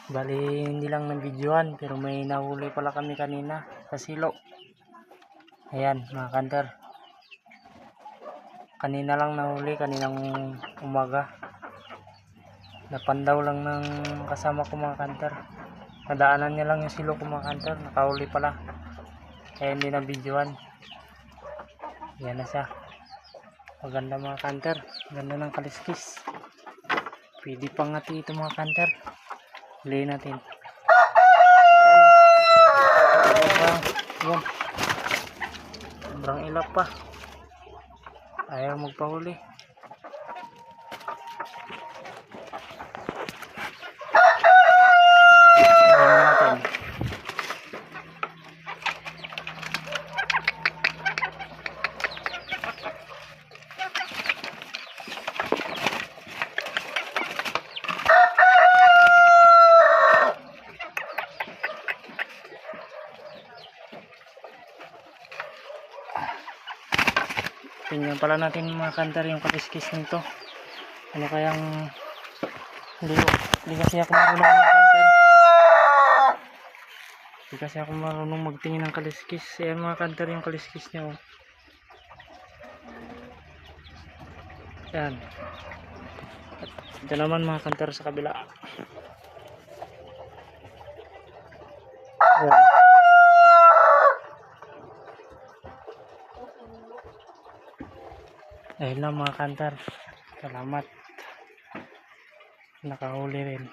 Bali hindi lang ng videoan pero may nahuli pala kami kanina sa silo. Ayan mga kanter, kanina lang nahuli, kaninang umaga. Napandaw lang ng kasama ko mga kanter, nadaanan niya lang yung silo ko mga kanter, nakahuli pala kaya hindi na videoan. Yan na siya, maganda mga kanter, ganda ng kaliskis, pwede pang ngati ito mga kanter. Huliin natin. Yan, sobrang ilap pa, ayaw magpahuli. Tingnan pala natin mga kanter yung kaliskis nito. Ano kayang hindi kasi ako marunong mga kanter. Hindi kasi ako marunong magtingin ng kaliskis. Ayan mga kanter yung kaliskis niya. Oh. Ayan. At ito naman mga kanter sa kabila. Ayan. Ayun lang mga kanter. Salamat. Nakahuli rin.